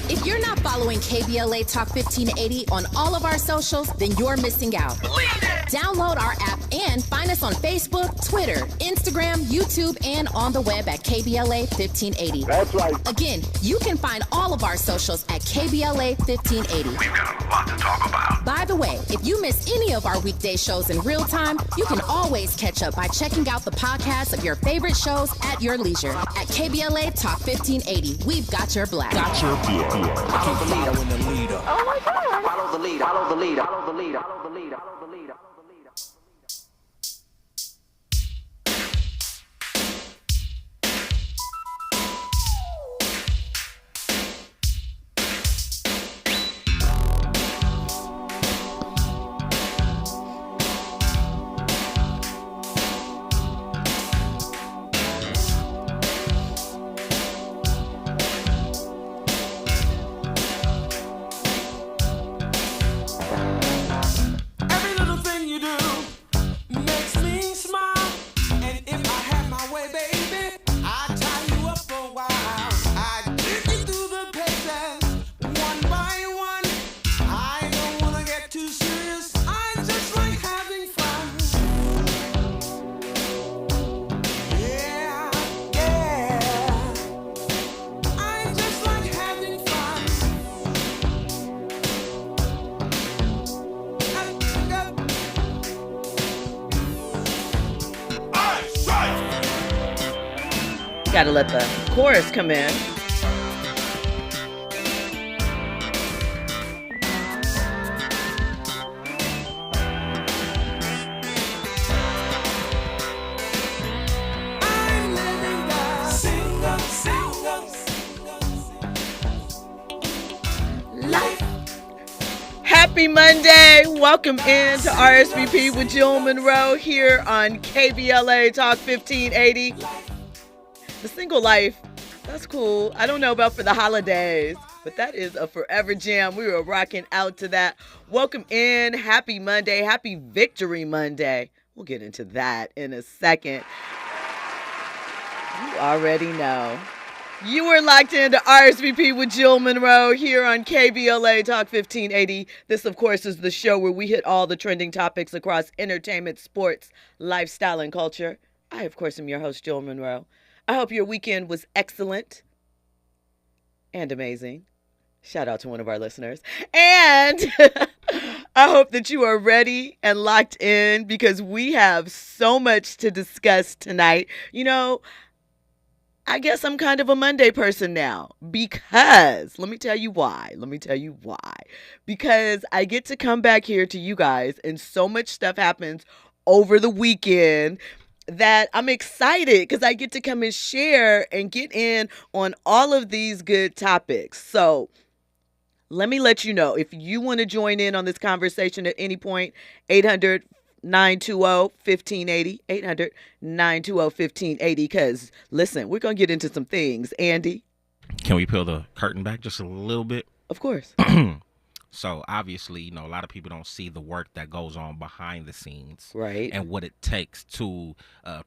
If you're not following KBLA Talk 1580 on all of our socials, then you're missing out. Download our app and find us on Facebook, Twitter, Instagram, YouTube, and on the web at KBLA 1580. That's right. Again, you can find all of our socials at KBLA 1580. We've got a lot to talk about. By the way, if you miss any of our weekday shows in real time, you can always catch up by checking out the podcasts of your favorite shows at your leisure. At KBLA Talk 1580, we've got your black. Follow the leader. Oh my God. Follow the leader. Follow the leader. Follow the leader. Follow the leader. Follow the leader. Gotta let the chorus come in. Happy Monday. Welcome in to RSVP with Jill Munroe here on KBLA Talk 1580. The single life, that's cool. I don't know about for the holidays, but that is a forever jam. We were rocking out to that. Welcome in. Happy Monday. Happy Victory Monday. We'll get into that in a second. You already know. You are locked into RSVP with Jill Munroe here on KBLA Talk 1580. This, of course, is the show where we hit all the trending topics across entertainment, sports, lifestyle, and culture. I, of course, am your host, Jill Munroe. I hope your weekend was excellent and amazing. Shout out to one of our listeners. And I hope that you are ready and locked in because we have so much to discuss tonight. You know, I guess I'm kind of a Monday person now because, let me tell you why. Because I get to come back here to you guys and so much stuff happens over the weekend that I'm excited because I get to come and share and get in on all of these good topics. So let me let you know, if you want to join in on this conversation at any point, 800-920-1580, 800-920-1580, because listen, we're going to get into some things. Andy? Can we peel the curtain back just a little bit? Of course. So obviously, you know, a lot of people don't see the work that goes on behind the scenes, right? And what it takes to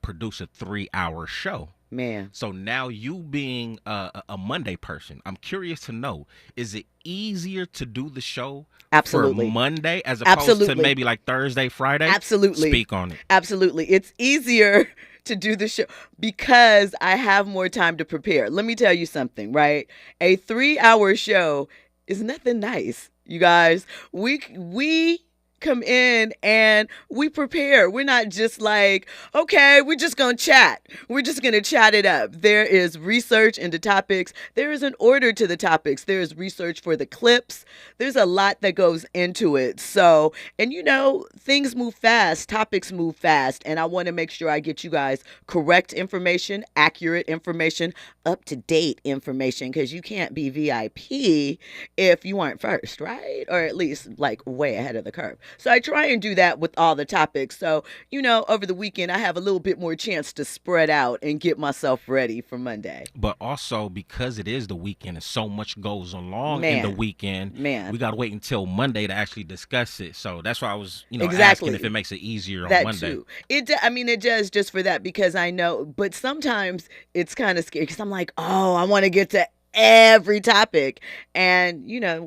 produce a 3-hour show. Man. So now you being a Monday person, I'm curious to know, is it easier to do the show Absolutely. for Monday as opposed to maybe like Thursday, Friday? Absolutely. Speak on it. Absolutely. It's easier to do the show because I have more time to prepare. Let me tell you something, right? A 3-hour show is nothing nice. You guys, we come in and we prepare. We're not just like, okay, we're just going to chat. We're just going to chat it up. There is research into topics. There is an order to the topics. There is research for the clips. There's a lot that goes into it. So, and you know, things move fast. Topics move fast. And I want to make sure I get you guys correct information, accurate information, up-to-date information, because you can't be VIP if you aren't first, right? Or at least like way ahead of the curve. So I try and do that with all the topics. So, you know, over the weekend, I have a little bit more chance to spread out and get myself ready for Monday. But also because it is the weekend and so much goes along in the weekend, we got to wait until Monday to actually discuss it. So that's why I was, you know, asking if it makes it easier on Monday. Too. It does just for that because I know, but sometimes it's kind of scary because I'm like, oh, I want to get to every topic. And,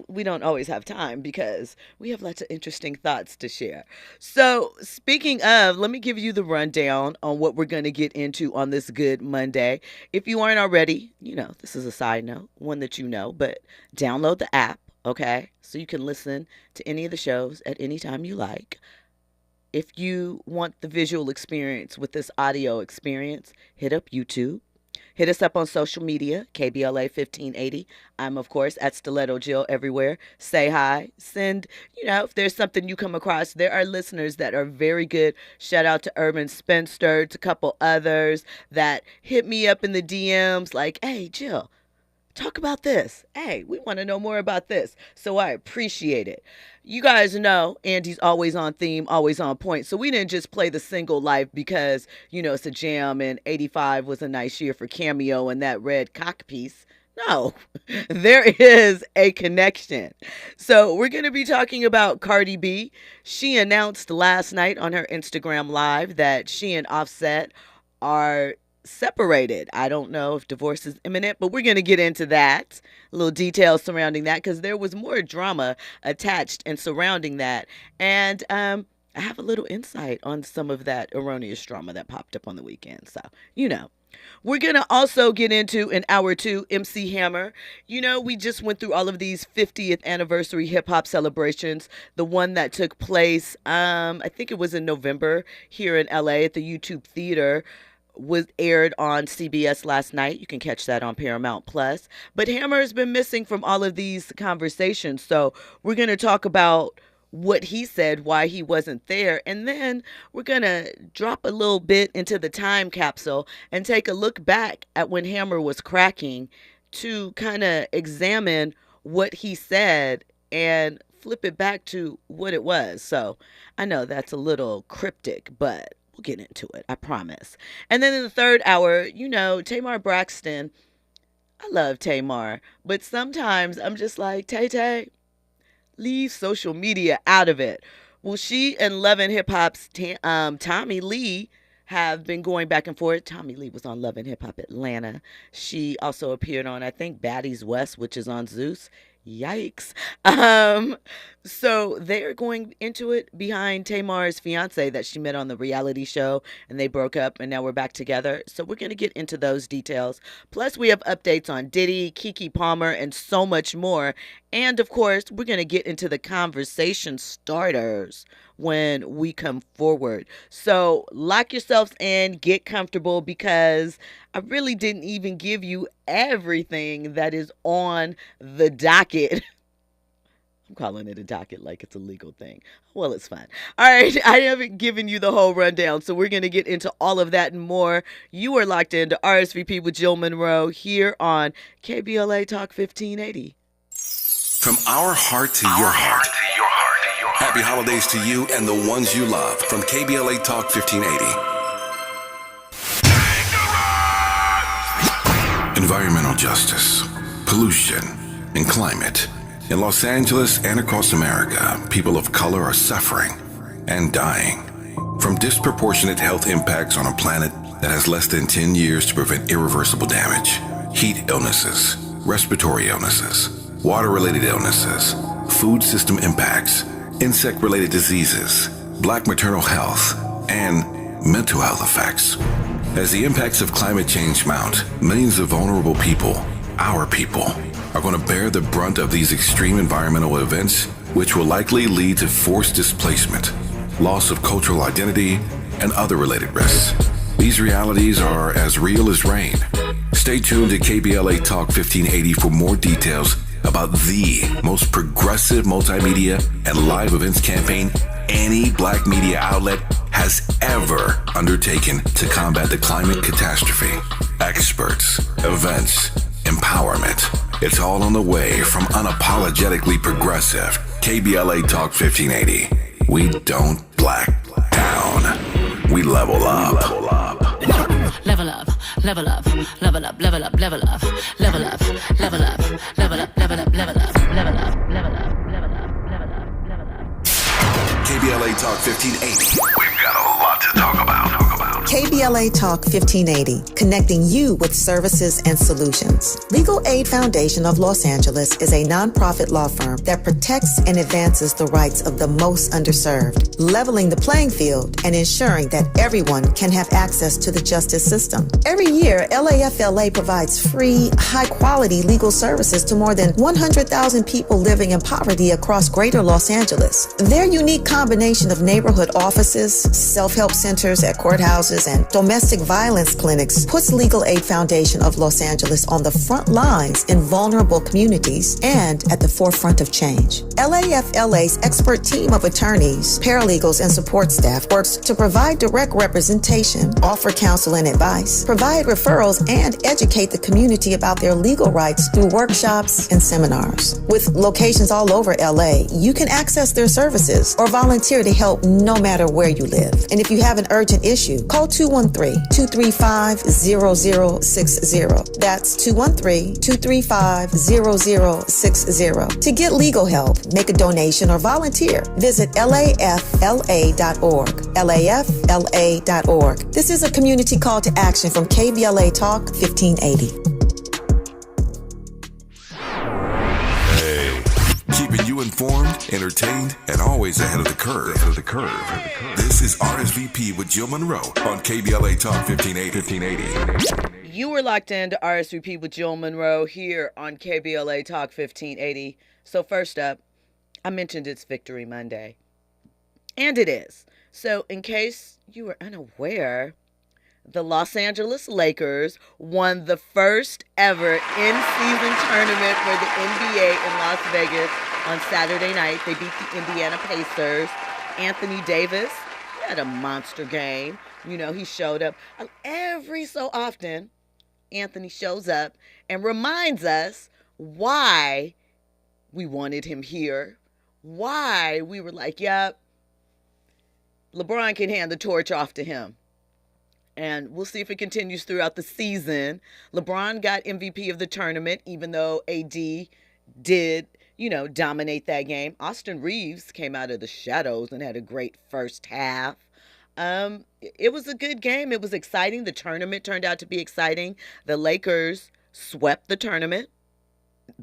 we don't always have time because we have lots of interesting thoughts to share. So speaking of, let me give you the rundown on what we're going to get into on this Good Monday. If you aren't already, this is a side note, one that but download the app, okay? So you can listen to any of the shows at any time you like. If you want the visual experience with this audio experience, hit up YouTube. Hit us up on social media, KBLA 1580. I'm, of course, at Stiletto Jill everywhere. Say hi. Send, if there's something you come across. There are listeners that are very good. Shout out to Urban Spinster, to a couple others that hit me up in the DMs like, hey, Jill, talk about this. Hey, we want to know more about this. So I appreciate it. You guys know Andy's always on theme, always on point. So we didn't just play the single life because, it's a jam and 85 was a nice year for Cameo and that red cock piece. No, there is a connection. So we're going to be talking about Cardi B. She announced last night on her Instagram Live that she and Offset are separated. I don't know if divorce is imminent, but we're going to get into that. A little details surrounding that because there was more drama attached and surrounding that. And I have a little insight on some of that erroneous drama that popped up on the weekend. So, We're going to also get into in hour 2, MC Hammer. We just went through all of these 50th anniversary hip hop celebrations. The one that took place, I think it was in November here in LA at the YouTube Theater, was aired on CBS last night. You can catch that on Paramount Plus. But Hammer has been missing from all of these conversations. So we're going to talk about what he said, why he wasn't there. And then we're going to drop a little bit into the time capsule and take a look back at when Hammer was cracking to kind of examine what he said and flip it back to what it was. So I know that's a little cryptic, but we'll get into it, I promise. And then in the third hour, Tamar Braxton, I love Tamar, but sometimes I'm just like, Tay, leave social media out of it. Well, she and Love and Hip Hop's Tommy Lee have been going back and forth. Tommy Lee was on Love and Hip Hop Atlanta. She also appeared on, I think, Baddies West, which is on Zeus. Yikes. So they're going into it behind Tamar's fiance that she met on the reality show, and they broke up and now we're back together. So we're going to get into those details. Plus we have updates on Diddy, Keke Palmer, and so much more. And of course, we're going to get into the conversation starters when we come forward. So lock yourselves in, get comfortable, because I really didn't even give you everything that is on the docket. I'm calling it a docket like it's a legal thing. Well, it's fine. All right, I haven't given you the whole rundown, so we're going to get into all of that and more. You are locked into RSVP with Jill Munroe here on KBLA Talk 1580. From our heart to your heart. Happy holidays to you and the ones you love from KBLA Talk 1580. Environmental justice, pollution, and climate. In Los Angeles and across America, people of color are suffering and dying from disproportionate health impacts on a planet that has less than 10 years to prevent irreversible damage. Heat illnesses, respiratory illnesses, water-related illnesses, food system impacts, insect-related diseases, black maternal health, and mental health effects. As the impacts of climate change mount, millions of vulnerable people, our people, are going to bear the brunt of these extreme environmental events, which will likely lead to forced displacement, loss of cultural identity, and other related risks. These realities are as real as rain. Stay tuned to KBLA Talk 1580 for more details about the most progressive multimedia and live events campaign any black media outlet has ever undertaken to combat the climate catastrophe. Experts, events, empowerment. It's all on the way from unapologetically progressive KBLA Talk 1580. We don't black down. We level up. Level up, level up, level up, level up, level up, level up, level up, level up, level up, level up, level up, level up, level up, level up, level up. KBLA Talk 1580. We've got a lot to talk about. KBLA Talk 1580, connecting you with services and solutions. Legal Aid Foundation of Los Angeles is a nonprofit law firm that protects and advances the rights of the most underserved, leveling the playing field and ensuring that everyone can have access to the justice system. Every year, LAFLA provides free, high-quality legal services to more than 100,000 people living in poverty across greater Los Angeles. Their unique combination of neighborhood offices, self-help centers at courthouses, and domestic violence clinics puts Legal Aid Foundation of Los Angeles on the front lines in vulnerable communities and at the forefront of change. LAFLA's expert team of attorneys, paralegals, and support staff works to provide direct representation, offer counsel and advice, provide referrals, and educate the community about their legal rights through workshops and seminars. With locations all over LA, you can access their services or volunteer to help no matter where you live. And if you have an urgent issue, call 213-235-0060. That's 213-235-0060. To get legal help, make a donation, or volunteer, visit lafla.org. lafla.org. This is a community call to action from KBLA Talk 1580. Keeping you informed, entertained, and always ahead of the curve. This is RSVP with Jill Munroe on KBLA Talk 1580. You were locked into RSVP with Jill Munroe here on KBLA Talk 1580. So first up, I mentioned it's Victory Monday. And it is. So in case you were unaware, the Los Angeles Lakers won the first ever in-season tournament for the NBA in Las Vegas on Saturday night. They beat the Indiana Pacers. Anthony Davis had a monster game. You know, he showed up. Every so often, Anthony shows up and reminds us why we wanted him here, why we were like, yep, LeBron can hand the torch off to him. And we'll see if it continues throughout the season. LeBron got MVP of the tournament, even though AD did, dominate that game. Austin Reeves came out of the shadows and had a great first half. It was a good game. It was exciting. The tournament turned out to be exciting. The Lakers swept the tournament.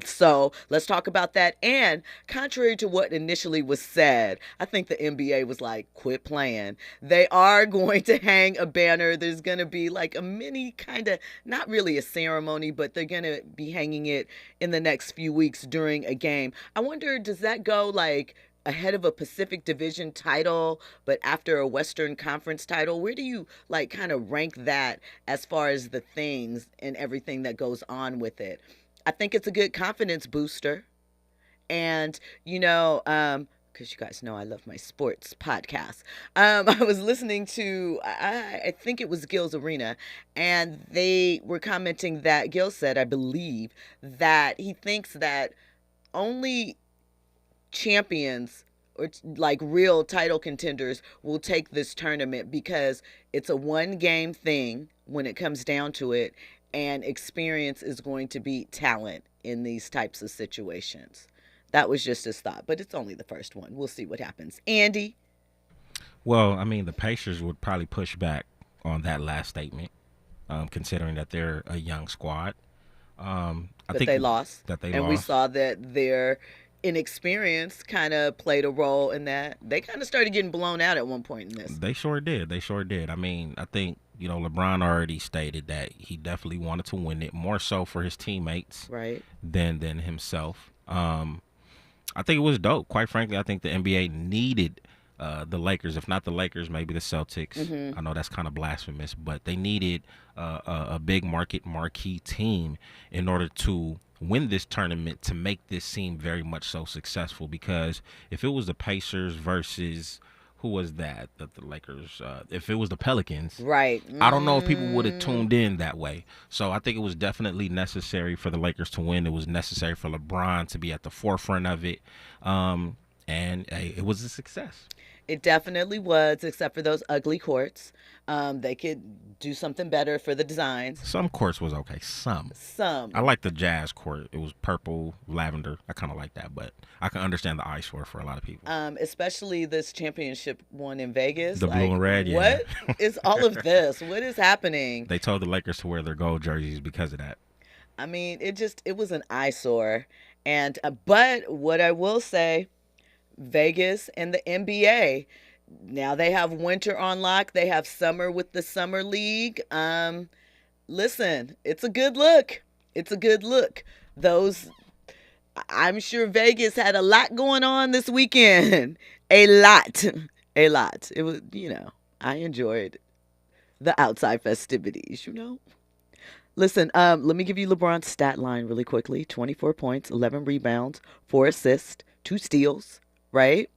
So let's talk about that. And contrary to what initially was said, I think the NBA was like, quit playing. They are going to hang a banner. There's going to be like a mini kind of, not really a ceremony, but they're going to be hanging it in the next few weeks during a game. I wonder, does that go like ahead of a Pacific Division title, but after a Western Conference title? Where do you like kind of rank that as far as the things and everything that goes on with it? I think it's a good confidence booster. And, because you guys know I love my sports podcast. I was listening to, I think it was Gil's Arena, and they were commenting that Gil said, I believe, that he thinks that only champions or like real title contenders will take this tournament because it's a one-game thing when it comes down to it. And experience is going to beat talent in these types of situations. That was just his thought, but it's only the first one. We'll see what happens. Andy? Well, I mean, the Pacers would probably push back on that last statement, considering that they're a young squad. I think they lost. And we saw that their inexperience kind of played a role in that. They kind of started getting blown out at one point in this. They sure did. I mean, I think, LeBron already stated that he definitely wanted to win it, more so for his teammates than himself. I think it was dope. Quite frankly, I think the NBA needed the Lakers. If not the Lakers, maybe the Celtics. Mm-hmm. I know that's kind of blasphemous, but they needed a big marquee team in order to win this tournament to make this seem very much so successful. Because if it was the Pacers versus who was that? The Lakers. If it was the Pelicans, right? I don't know if people would have tuned in that way. So I think it was definitely necessary for the Lakers to win. It was necessary for LeBron to be at the forefront of it, and it was a success. It definitely was, except for those ugly courts. They could do something better for the designs. Some courts was okay. Some. I like the Jazz court. It was purple, lavender. I kind of like that, but I can understand the eyesore for a lot of people. Especially this championship one in Vegas. The blue and red, yeah. What is all of this? What is happening? They told the Lakers to wear their gold jerseys because of that. I mean, it was an eyesore. And but what I will say, Vegas and the NBA, now they have winter on lock. They have summer with the summer league. Listen, it's a good look. It's a good look. I'm sure Vegas had a lot going on this weekend. A lot. It was, I enjoyed the outside festivities, Listen, let me give you LeBron's stat line really quickly. 24 points, 11 rebounds, 4 assists, 2 steals, right?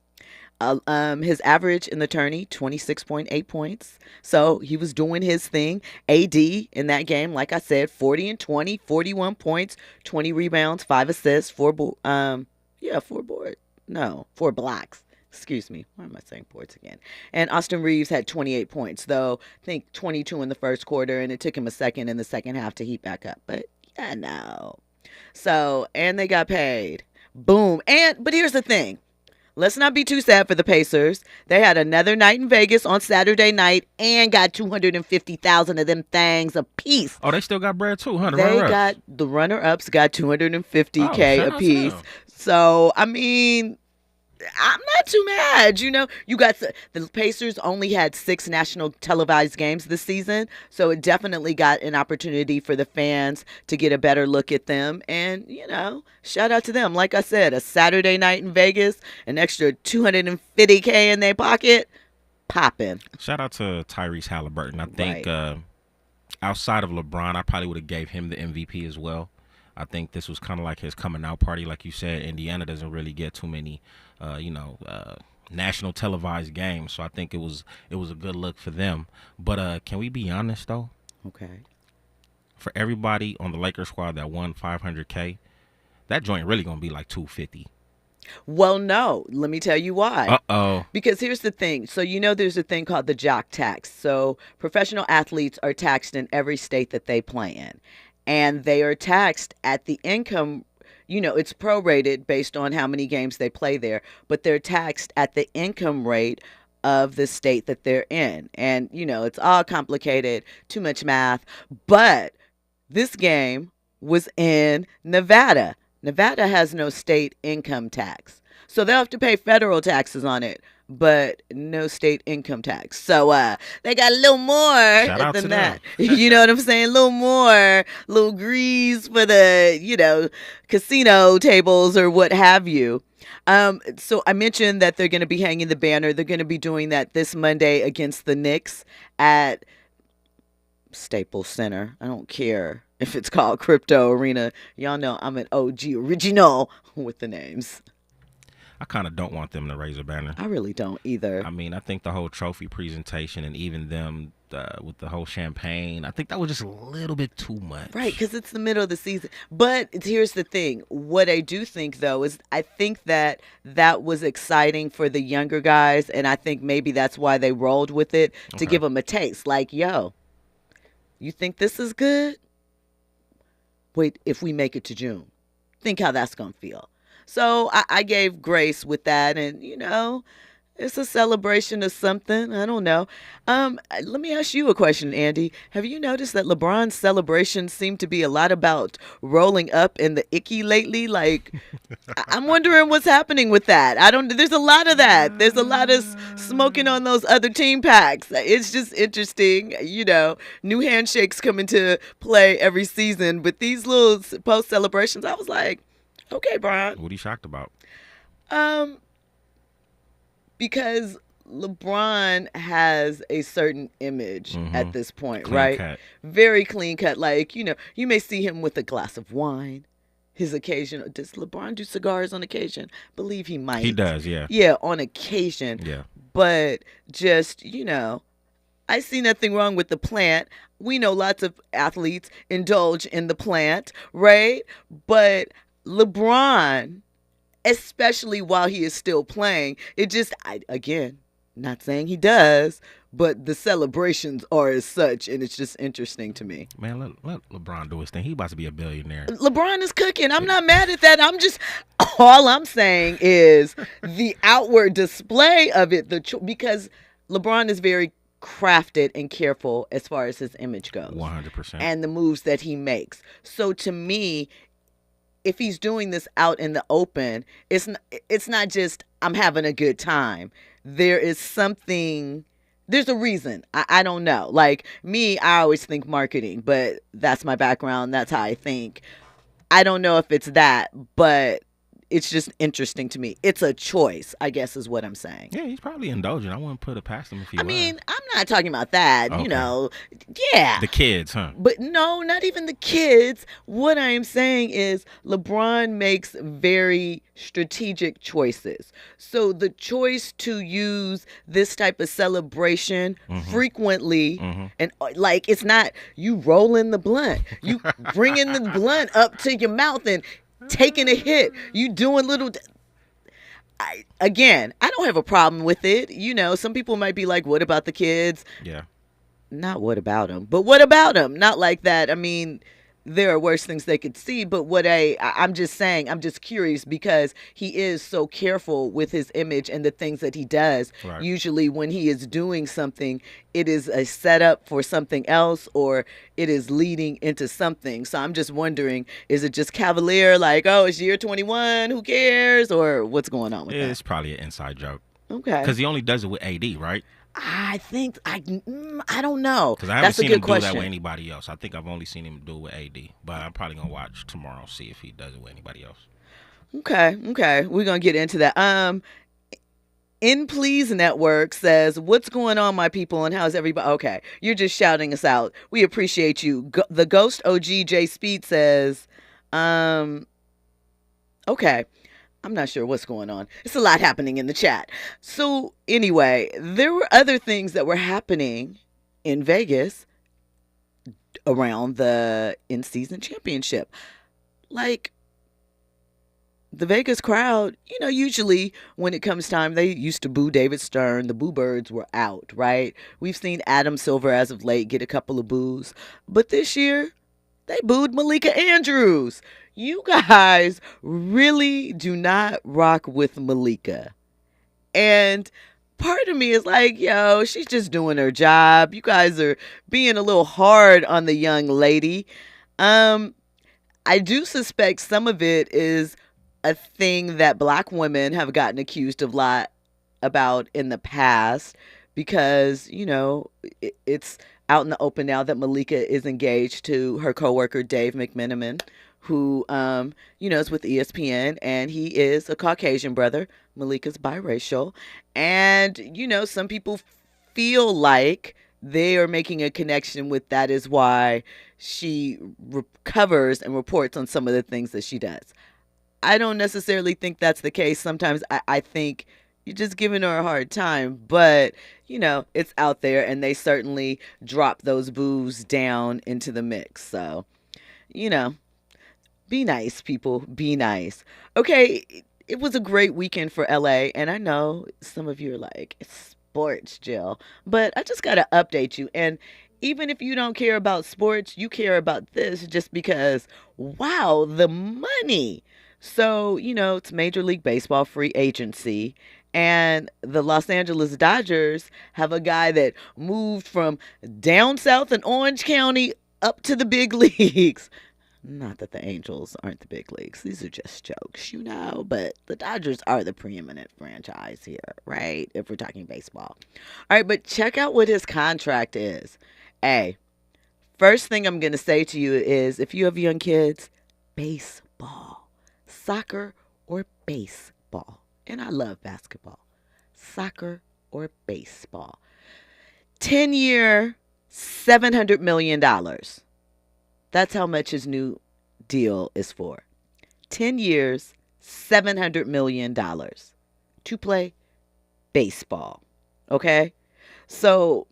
His average in the tourney, 26.8 points. So he was doing his thing. AD in that game, like I said, 40 and 20, 41 points, 20 rebounds, 5 assists, 4 blocks. Excuse me. Why am I saying boards again? And Austin Reeves had 28 points, though I think 22 in the first quarter, and it took him a second in the second half to heat back up. But yeah, no. So, and they got paid. Boom. But here's the thing. Let's not be too sad for the Pacers. They had another night in Vegas on Saturday night and got 250,000 of them things apiece. Oh, they still got bread too, huh? The runner-ups got 250K apiece. So, I mean, I'm not too mad. You got the Pacers only had 6 national televised games this season, so it definitely got an opportunity for the fans to get a better look at them. And shout out to them. Like I said, a Saturday night in Vegas, an extra 250K in their pocket, popping. Shout out to Tyrese Halliburton. I think outside of LeBron, I probably would have gave him the MVP as well. I think this was kind of like his coming out party. Like you said, Indiana doesn't really get too many, national televised games. So I think it was a good look for them. But can we be honest, though? Okay. For everybody on the Lakers squad that won $500K, that joint really going to be like $250. Well, no. Let me tell you why. Uh-oh. Because here's the thing. So, there's a thing called the jock tax. So professional athletes are taxed in every state that they play in. And they are taxed at the income, it's prorated based on how many games they play there, but they're taxed at the income rate of the state that they're in. And, it's all complicated, too much math. But this game was in Nevada. Nevada has no state income tax. So they'll have to pay federal taxes on it, but no state income tax. So they got a little more than that. You know what I'm saying? A little more, little grease for the, casino tables or what have you. So I mentioned that they're going to be hanging the banner. They're going to be doing that this Monday against the Knicks at Staples Center. I don't care if it's called Crypto Arena. Y'all know I'm an OG original with the names. I kind of don't want them to raise a banner. I really don't either. I mean, I think the whole trophy presentation and even them with the whole champagne, I think that was just a little bit too much. Right, because it's the middle of the season. But here's the thing. What I do think, though, is I think that was exciting for the younger guys, and I think maybe that's why they rolled with it, to give them a taste. Like, yo, you think this is good? Wait, if we make it to June, think how that's going to feel. So I gave grace with that, and, it's a celebration of something. I don't know. Let me ask you a question, Andy. Have you noticed that LeBron's celebrations seem to be a lot about rolling up in the icky lately? Like, I'm wondering what's happening with that. There's a lot of that. There's a lot of smoking on those other team packs. It's just interesting. New handshakes come into play every season, but these little post celebrations, I was like, okay, Brian. What are you shocked about? Because LeBron has a certain image at this point, clean right? Cut. Very clean cut. Like, you may see him with a glass of wine. His occasion. Does LeBron do cigars on occasion? Believe he might. He does, yeah. Yeah, on occasion. Yeah. But just, I see nothing wrong with the plant. We know lots of athletes indulge in the plant, right? But LeBron, especially while he is still playing, again, Not saying he does, but the celebrations are as such, and it's just interesting to me. Man, let LeBron do his thing. He about to be a billionaire. LeBron is cooking. I'm not mad at that. All I'm saying is the outward display of it, because LeBron is very crafted and careful as far as his image goes. 100%. And the moves that he makes. So to me, if he's doing this out in the open, it's not just I'm having a good time. There is something, there's a reason. I don't know. Like me, I always think marketing, but that's my background. That's how I think. I don't know if it's that, but it's just interesting to me. It's a choice, I guess is what I'm saying. Yeah, he's probably indulgent. I wouldn't put it past him if he was. I mean, I'm not talking about that, Okay. you know. Yeah. The kids, huh? But no, not even the kids. What I am saying is LeBron makes very strategic choices. So the choice to use this type of celebration frequently, and like it's not you rolling the blunt, you bringing the blunt up to your mouth and taking a hit, you doing little. I don't have a problem with it. You know, some people might be like, "What about the kids?" Yeah. Not what about them, but what about them? Not like that. I mean, there are worse things they could see, but I'm just saying, I'm just curious because he is so careful with his image and the things that he does. Right. Usually when he is doing something, it is a setup for something else or it is leading into something. So I'm just wondering, is it just cavalier, like, oh, it's year 21, who cares? Or what's going on with that? It's probably an inside joke. Okay. Because he only does it with AD, right? I think I don't know. Because I haven't seen him do question. that with anybody else. I think I've only seen him do it with AD. But I'm probably gonna watch tomorrow, see if he does it with anybody else. Okay. We're gonna get into that. In Please Network says, "What's going on, my people, and how's everybody?" Okay, you're just shouting us out. We appreciate you. The Ghost OG J Speed says, okay. I'm not sure what's going on. It's a lot happening in the chat. So anyway, there were other things that were happening in Vegas around the in-season championship. Like the Vegas crowd, you know, usually when it comes time, they used to boo David Stern. The boo birds were out, right? We've seen Adam Silver as of late get a couple of boos. But this year, they booed Malika Andrews. You guys really do not rock with Malika. And part of me is like, yo, she's just doing her job. You guys are being a little hard on the young lady. I do suspect some of it is a thing that Black women have gotten accused of a lot about in the past because, you know, it's out in the open now that Malika is engaged to her coworker, Dave McMenamin, who, you know, is with ESPN, and he is a Caucasian brother. Malika's biracial. And, you know, some people feel like they are making a connection with that is why she covers and reports on some of the things that she does. I don't necessarily think that's the case. Sometimes I think you're just giving her a hard time, but, you know, it's out there, and they certainly drop those boos down into the mix. So, you know, be nice, people. Be nice. Okay, it was a great weekend for LA, and I know some of you are like, it's sports, Jill, but I just got to update you. And even if you don't care about sports, you care about this just because, wow, the money. So, you know, it's Major League Baseball free agency, and the Los Angeles Dodgers have a guy that moved from down south in Orange County up to the big leagues. Not that the Angels aren't the big leagues. These are just jokes, you know, but the Dodgers are the preeminent franchise here, right? If we're talking baseball. All right, but check out what his contract is. Hey, first thing I'm going to say to you is if you have young kids, baseball, soccer or baseball. And I love basketball. Soccer or baseball. 10-year, $700 million. That's how much his new deal is for. 10 years, $700 million to play baseball. Okay? So,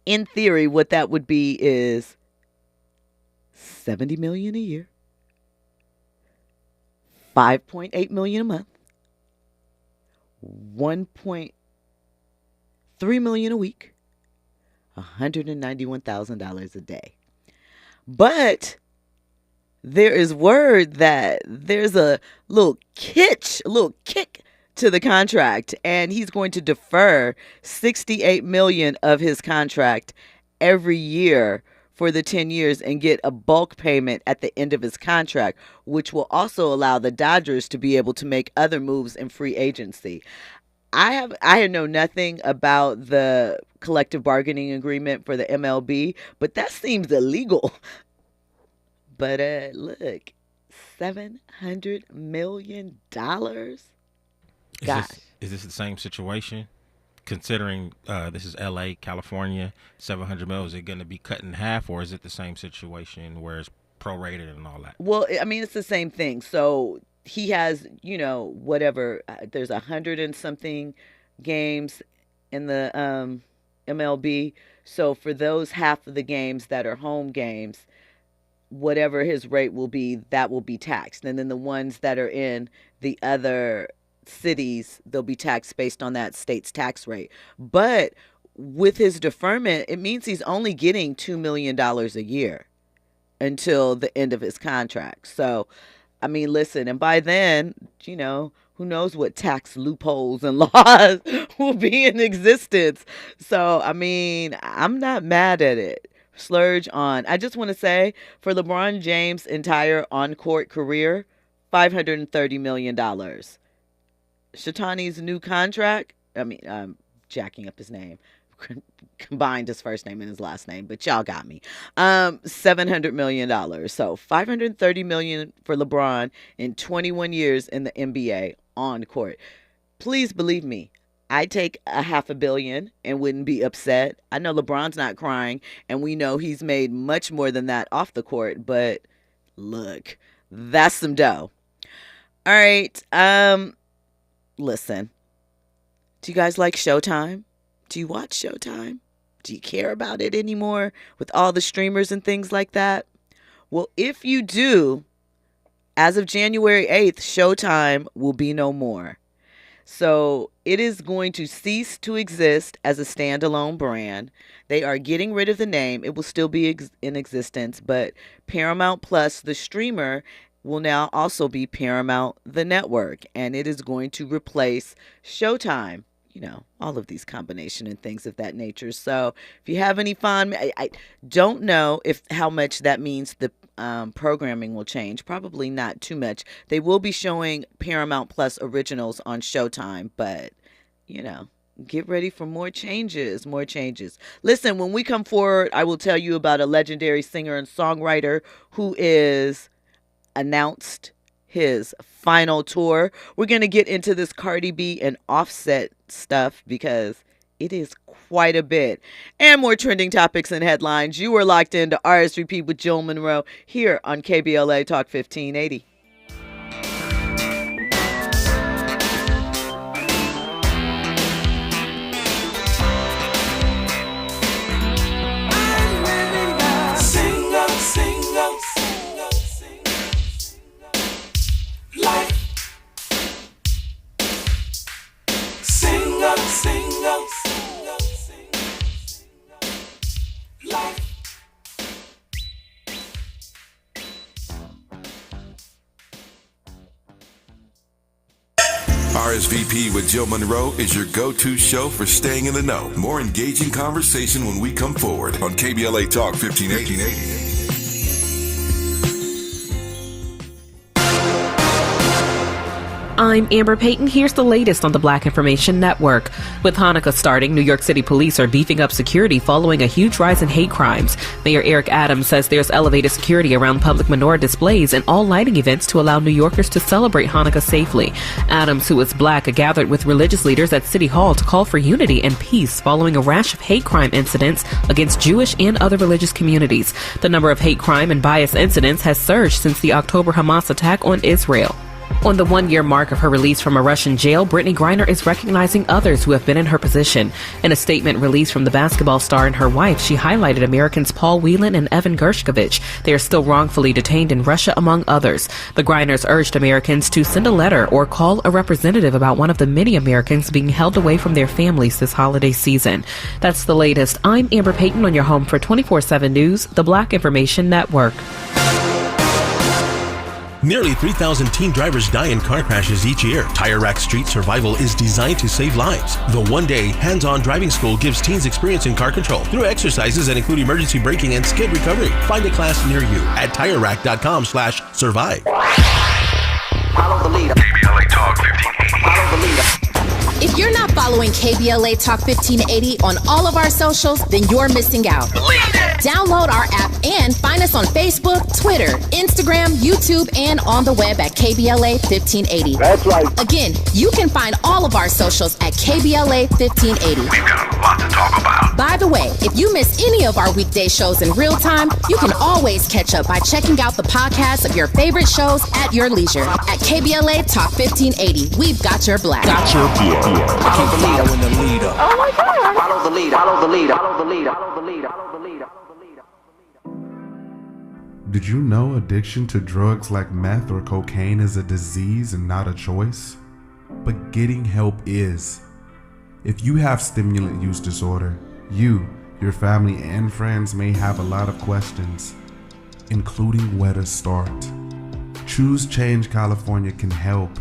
in theory, what that would be is $70 million a year, $5.8 million a month, $3 million a week, $191,000 a day. But there is word that there's a little kick to the contract, and he's going to defer $68 million of his contract every year for the 10 years and get a bulk payment at the end of his contract, which will also allow the Dodgers to be able to make other moves in free agency. I know nothing about the collective bargaining agreement for the MLB, but that seems illegal. But look, $700 million. Gosh. Is this the same situation? Considering this is LA, California, 700 mil, is it going to be cut in half, or is it the same situation where it's prorated and all that? Well, I mean, it's the same thing. So he has, whatever, there's 100 and something games in the MLB. So for those half of the games that are home games, whatever his rate will be, that will be taxed. And then the ones that are in the other cities, they'll be taxed based on that state's tax rate. But with his deferment, it means he's only getting $2 million a year until the end of his contract. So, I mean, listen, and by then, who knows what tax loopholes and laws will be in existence. So, I mean, I'm not mad at it. Splurge on. I just want to say, for LeBron James' entire on-court career, $530 million. Shatani's new contract, I'm jacking up his name, combined his first name and his last name, but y'all got me. $700 million. So $530 million for LeBron in 21 years in the NBA on court. Please believe me, I'd take $500 million and wouldn't be upset. I know LeBron's not crying, and we know he's made much more than that off the court, but look, that's some dough. All right. Listen, do you guys like Showtime? Do you watch Showtime? Do you care about it anymore with all the streamers and things like that? Well, if you do, as of January 8th, Showtime will be no more. So it is going to cease to exist as a standalone brand. They are getting rid of the name. It will still be in existence, but Paramount Plus, the streamer, will now also be Paramount, the network, and it is going to replace Showtime. All of these combination and things of that nature. So if you have any fun, I don't know how much that means the programming will change. Probably not too much. They will be showing Paramount Plus originals on Showtime, but, get ready for more changes. Listen, when we come forward, I will tell you about a legendary singer and songwriter who is announced his final tour. We're going to get into this Cardi B and Offset stuff because it is quite a bit. And more trending topics and headlines. You are locked into RSVP with Jill Munroe here on KBLA Talk 1580. RSVP with Jill Munroe is your go-to show for staying in the know. More engaging conversation when we come forward on KBLA Talk 1580. I'm Amber Payton. Here's the latest on the Black Information Network. With Hanukkah starting, New York City police are beefing up security following a huge rise in hate crimes. Mayor Eric Adams says there's elevated security around public menorah displays and all lighting events to allow New Yorkers to celebrate Hanukkah safely. Adams, who is black, gathered with religious leaders at City Hall to call for unity and peace following a rash of hate crime incidents against Jewish and other religious communities. The number of hate crime and bias incidents has surged since the October Hamas attack on Israel. On the 1-year mark of her release from a Russian jail, Brittany Griner is recognizing others who have been in her position. In a statement released from the basketball star and her wife, she highlighted Americans Paul Whelan and Evan Gershkovich. They are still wrongfully detained in Russia, among others. The Griners urged Americans to send a letter or call a representative about one of the many Americans being held away from their families this holiday season. That's the latest. I'm Amber Payton on your home for 24/7 News, the Black Information Network. Nearly 3,000 teen drivers die in car crashes each year. Tire Rack Street Survival is designed to save lives. The one-day hands-on driving school gives teens experience in car control through exercises that include emergency braking and skid recovery. Find a class near you at TireRack.com/survive. Follow the leader. KBLA Talk 1580. Follow the leader. If you're not following KBLA Talk 1580 on all of our socials, then you're missing out. Download our app and find us on Facebook, Twitter, Instagram, YouTube, and on the web at KBLA 1580. That's right. Again, you can find all of our socials at KBLA 1580. We've got a lot to talk about. By the way, if you miss any of our weekday shows in real time, you can always catch up by checking out the podcasts of your favorite shows at your leisure. At KBLA Talk 1580, we've got your black. Follow the leader. Oh my God. Follow the leader. Follow the leader. Follow the leader. Follow the leader. Follow the leader. Follow the leader. Did you know addiction to drugs like meth or cocaine is a disease and not a choice? But getting help is. If you have stimulant use disorder, you, your family, and friends may have a lot of questions, including where to start. Choose Change California can help.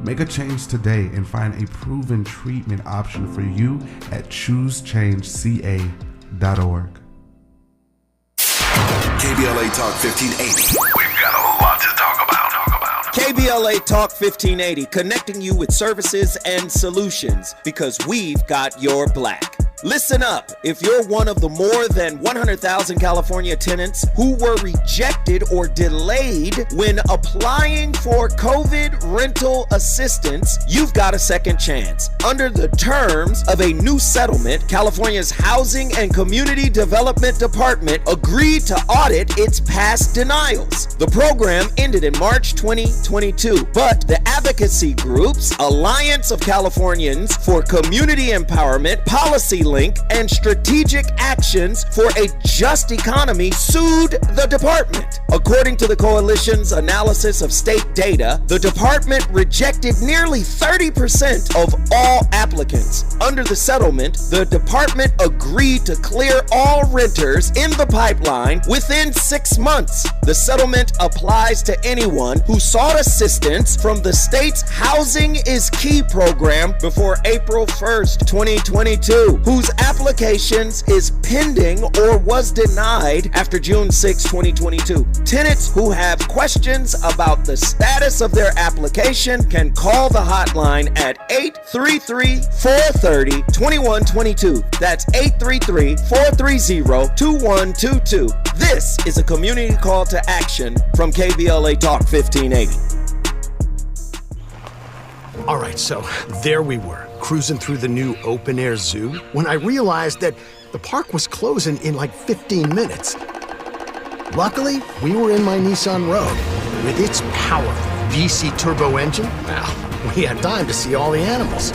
Make a change today and find a proven treatment option for you at choosechangeca.org. KBLA Talk 1580. We've got a lot to talk about. KBLA Talk 1580, connecting you with services and solutions because we've got your black. Listen up. If you're one of the more than 100,000 California tenants who were rejected or delayed when applying for COVID rental assistance, you've got a second chance. Under the terms of a new settlement, California's Housing and Community Development Department agreed to audit its past denials. The program ended in March 2022, but the advocacy groups Alliance of Californians for Community Empowerment, Policy Link, and Strategic Actions for a Just Economy sued the department. According to the coalition's analysis of state data, the department rejected nearly 30% of all applicants. Under the settlement, the department agreed to clear all renters in the pipeline within 6 months. The settlement applies to anyone who sought assistance from the state's Housing is Key program before April 1st, 2022, whose applications is pending or was denied after June 6, 2022. Tenants who have questions about the status of their application can call the hotline at 833-430-2122. That's 833-430-2122. This is a community call to action from KBLA Talk 1580. All right, so there we were, cruising through the new open-air zoo, when I realized that the park was closing in like 15 minutes. Luckily, we were in my Nissan Rogue. With its powerful VC turbo engine, well, we had time to see all the animals.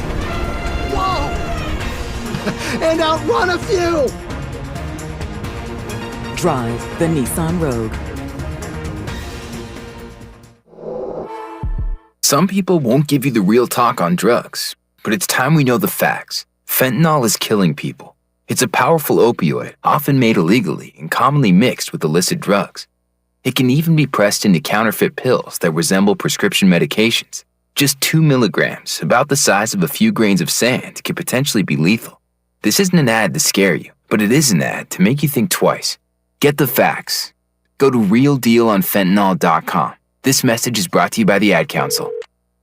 Whoa! And outrun a few! Drive the Nissan Rogue. Some people won't give you the real talk on drugs, but it's time we know the facts. Fentanyl is killing people. It's a powerful opioid, often made illegally and commonly mixed with illicit drugs. It can even be pressed into counterfeit pills that resemble prescription medications. Just 2 milligrams, about the size of a few grains of sand, can potentially be lethal. This isn't an ad to scare you, but it is an ad to make you think twice. Get the facts. Go to realdealonfentanyl.com. This message is brought to you by the Ad Council.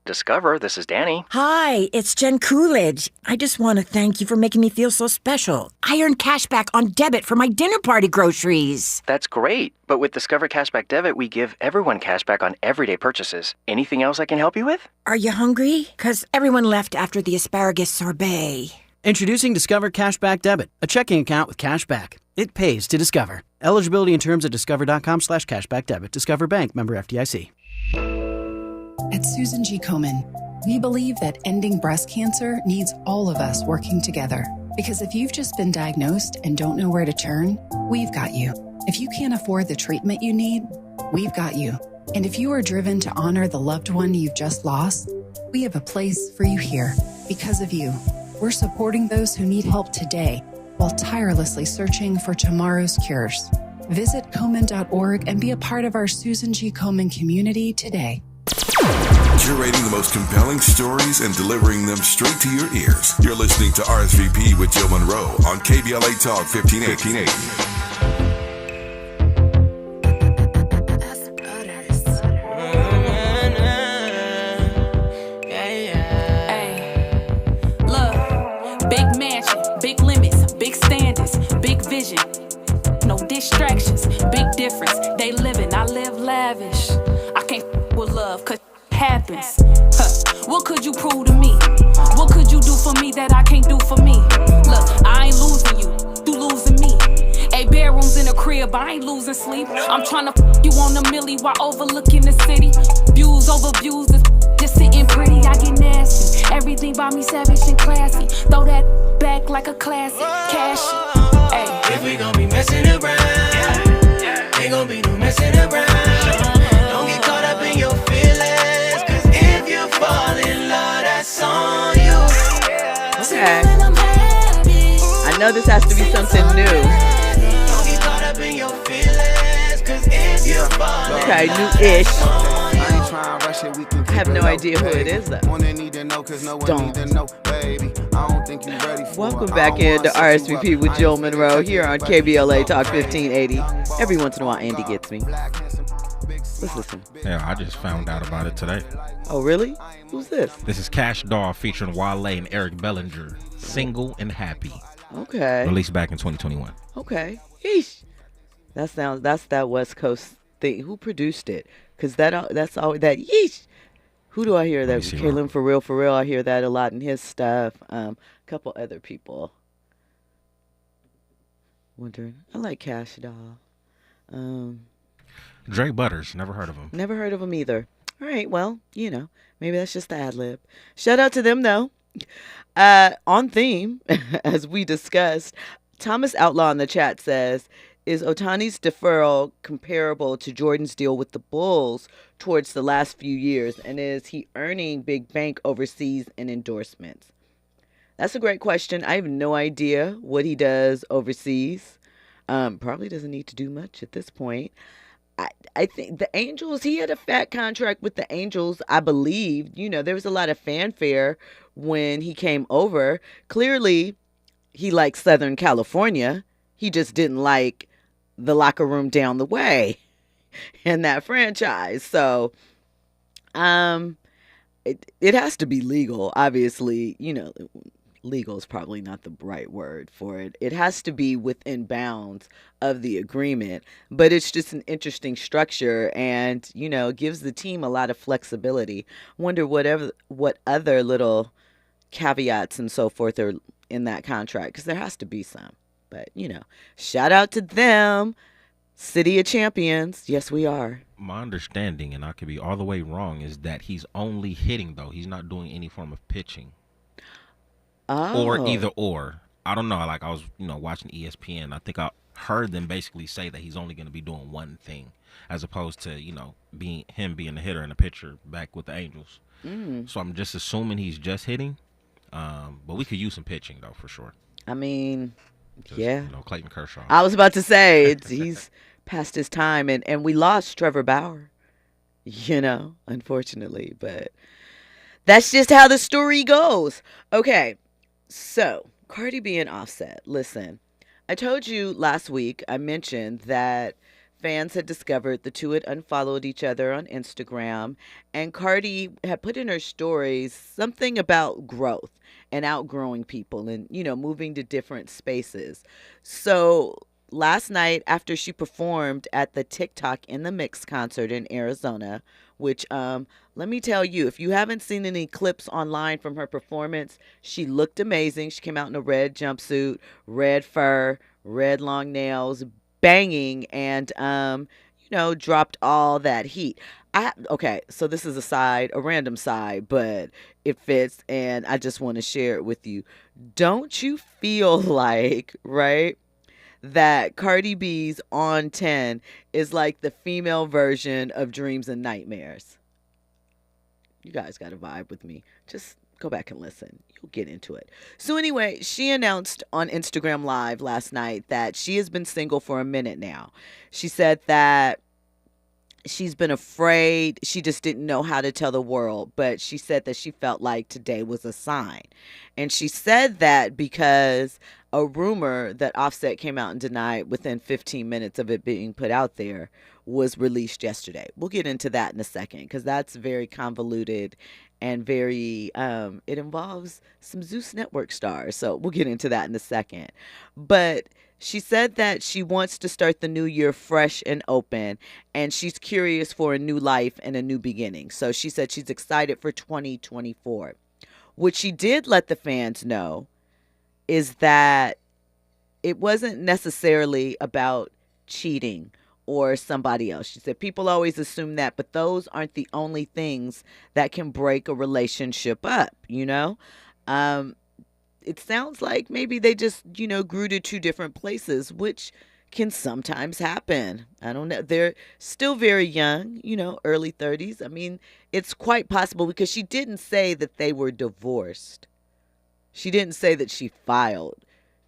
Discover, this is Danny. Hi, it's Jen Coolidge. I just want to thank you for making me feel so special. I earned cash back on debit for my dinner party groceries. That's great. But with Discover Cashback Debit, we give everyone cash back on everyday purchases. Anything else I can help you with? Are you hungry? 'Cause everyone left after the asparagus sorbet. Introducing Discover Cashback Debit, a checking account with cash back. It pays to Discover. Eligibility and terms at discover.com/cashbackdebit. Discover Bank, member FDIC. At Susan G. Komen, we believe that ending breast cancer needs all of us working together. Because if you've just been diagnosed and don't know where to turn, we've got you. If you can't afford the treatment you need, we've got you. And if you are driven to honor the loved one you've just lost, we have a place for you here. Because of you, we're supporting those who need help today while tirelessly searching for tomorrow's cures. Visit Komen.org and be a part of our Susan G. Komen community today. Curating the most compelling stories and delivering them straight to your ears. You're listening to RSVP with Jill Munroe on KBLA Talk 1580. Big mansion, big limits, big standards, big vision. No distractions, big difference. They living, I live lavish. I can't with love, cause happens. What could you prove to me? What could you do for me that I can't do for me? Look, I ain't losing you losing me. 8 bedrooms in a crib, I ain't losing sleep. I'm tryna you on the milli while overlooking the city. Views over views, just sitting pretty, I get nasty. Everything by me savage and classy. Throw that back like a classic, cashy. Ay. If we gon' be messing around, ain't gon' be no messing around. Don't get caught up in your feelings, cause if you fall in love, that's on you. Okay. I know this has to be something new. Don't get caught up in your feelings, cause if you fall in Okay, love, new-ish. I ain't I have no idea who it is, though. Welcome back into RSVP with Jill Munroe here on KBLA Talk 1580. Every once in a while, Andy gets me. Let's listen. Yeah, I just found out about it today. Oh, really? Who's this? This is Cash Doll featuring Wale and Eric Bellinger. Single and Happy. Okay. Released back in 2021. Okay. Yeesh. That's that West Coast thing. Who produced it? Because that's all that yeesh. Who do I hear that? Kaylin for real. I hear that a lot in his stuff. A couple other people. Wondering. I like Cash Doll. Dre Butters. Never heard of him. Never heard of him either. All right. Well, maybe that's just the ad lib. Shout out to them though. On theme, as we discussed, Thomas Outlaw in the chat says, is Ohtani's deferral comparable to Jordan's deal with the Bulls towards the last few years? And is he earning big bank overseas in endorsements? That's a great question. I have no idea what he does overseas. Probably doesn't need to do much at this point. I think the Angels, he had a fat contract with the Angels, I believe. There was a lot of fanfare when he came over. Clearly, he likes Southern California. He just didn't like the locker room down the way in that franchise. So it has to be legal. Obviously, legal is probably not the right word for it. It has to be within bounds of the agreement, but it's just an interesting structure and, gives the team a lot of flexibility. Wonder what other little caveats and so forth are in that contract, because there has to be some. But, shout out to them. City of Champions. Yes, we are. My understanding, and I could be all the way wrong, is that he's only hitting, though. He's not doing any form of pitching. Oh. Or either or. I don't know. Like, I was, watching ESPN. I think I heard them basically say that he's only going to be doing one thing, as opposed to, being the hitter and the pitcher back with the Angels. So I'm just assuming he's just hitting. But we could use some pitching, though, for sure. I mean... Yeah. Clayton Kershaw. I was about to say, he's past his time. And we lost Trevor Bauer, unfortunately. But that's just how the story goes. Okay, so Cardi B and Offset. Listen, I told you last week, I mentioned that fans had discovered the two had unfollowed each other on Instagram. And Cardi had put in her stories something about growth and outgrowing people and, moving to different spaces. So last night, after she performed at the TikTok in the Mix concert in Arizona, which let me tell you, if you haven't seen any clips online from her performance, she looked amazing. She came out in a red jumpsuit, red fur, red long nails, banging, and, dropped all that heat. Okay, so this is a random side, but it fits, and I just want to share it with you. Don't you feel like, right, that Cardi B's On 10 is like the female version of Dreams and Nightmares? You guys got to vibe with me. Just go back and listen. You'll get into it. So anyway, she announced on Instagram Live last night that she has been single for a minute now. She said that she's been afraid. She just didn't know how to tell the world. But she said that she felt like today was a sign. And she said that because a rumor that Offset came out and denied within 15 minutes of it being put out there was released yesterday. We'll get into that in a second because that's very convoluted and very, it involves some Zeus Network stars. So we'll get into that in a second. But she said that she wants to start the new year fresh and open, and she's curious for a new life and a new beginning. So she said she's excited for 2024. What she did let the fans know is that it wasn't necessarily about cheating or somebody else. She said people always assume that, but those aren't the only things that can break a relationship up, you know? It sounds like maybe they just, grew to two different places, which can sometimes happen. I don't know. They're still very young, early 30s. I mean, it's quite possible because she didn't say that they were divorced. She didn't say that she filed.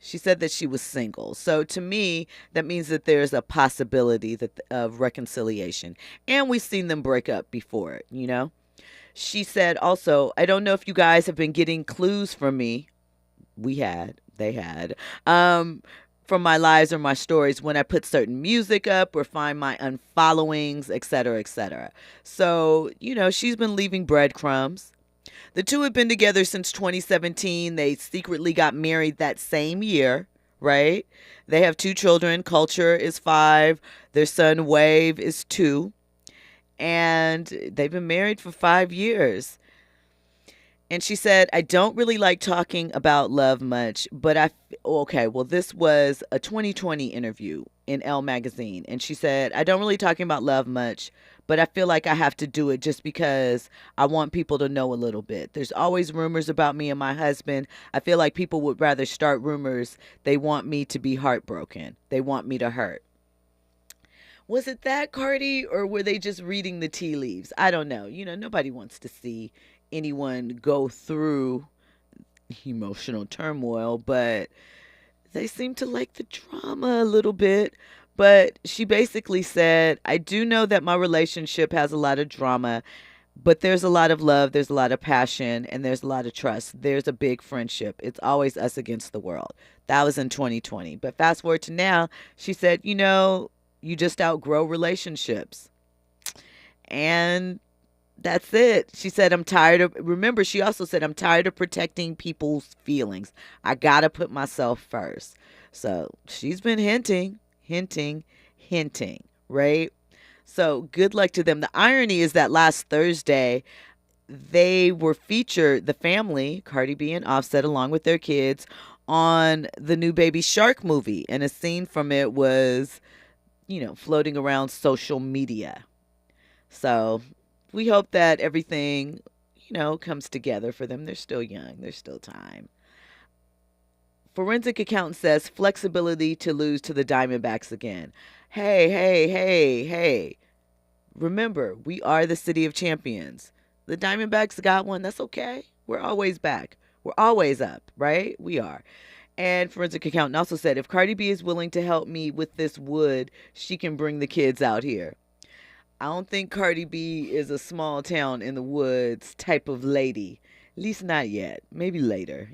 She said that she was single. So to me, that means that there's a possibility of reconciliation. And we've seen them break up before, She said also, I don't know if you guys have been getting clues from me. They had, from my lives or my stories when I put certain music up or find my unfollowings, et cetera, et cetera. So, she's been leaving breadcrumbs. The two have been together since 2017. They secretly got married that same year, right? They have 2 children. Culture is 5. Their son, Wave, is 2. And they've been married for 5 years. And she said, I don't really like talking about love much, but this was a 2020 interview in Elle magazine. And she said, I don't really talking about love much, but I feel like I have to do it just because I want people to know a little bit. There's always rumors about me and my husband. I feel like people would rather start rumors. They want me to be heartbroken. They want me to hurt. Was it that, Cardi, or were they just reading the tea leaves? I don't know. Nobody wants to see anyone go through emotional turmoil, but they seem to like the drama a little bit. But she basically said, I do know that my relationship has a lot of drama, but there's a lot of love, there's a lot of passion, and there's a lot of trust. There's a big friendship. It's always us against the world. That was in 2020. But fast forward to now, she said, you just outgrow relationships. And that's it. She said, she also said, I'm tired of protecting people's feelings. I got to put myself first. So she's been hinting, right? So good luck to them. The irony is that last Thursday, they were featured, the family, Cardi B and Offset, along with their kids, on the new Baby Shark movie. And a scene from it was, floating around social media. So we hope that everything, comes together for them. They're still young. There's still time. Forensic accountant says flexibility to lose to the Diamondbacks again. Hey. Remember, we are the city of champions. The Diamondbacks got one. That's okay. We're always back. We're always up, right? We are. And forensic accountant also said, if Cardi B is willing to help me with this wood, she can bring the kids out here. I don't think Cardi B is a small town in the woods type of lady. At least not yet. Maybe later,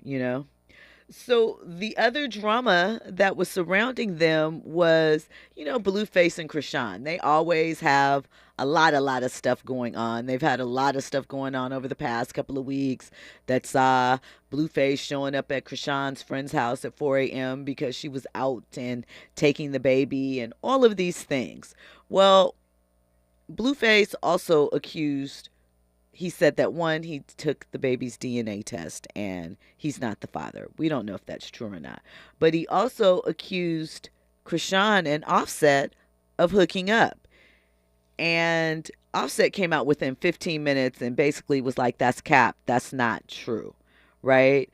So the other drama that was surrounding them was, Blueface and Krishan. They always have a lot of stuff going on. They've had a lot of stuff going on over the past couple of weeks that saw Blueface showing up at Krishan's friend's house at 4 a.m. because she was out and taking the baby and all of these things. Well, Blueface also accused, he said that he took the baby's DNA test and he's not the father. We don't know if that's true or not. But he also accused Krishan and Offset of hooking up. And Offset came out within 15 minutes and basically was like, that's cap. That's not true, right?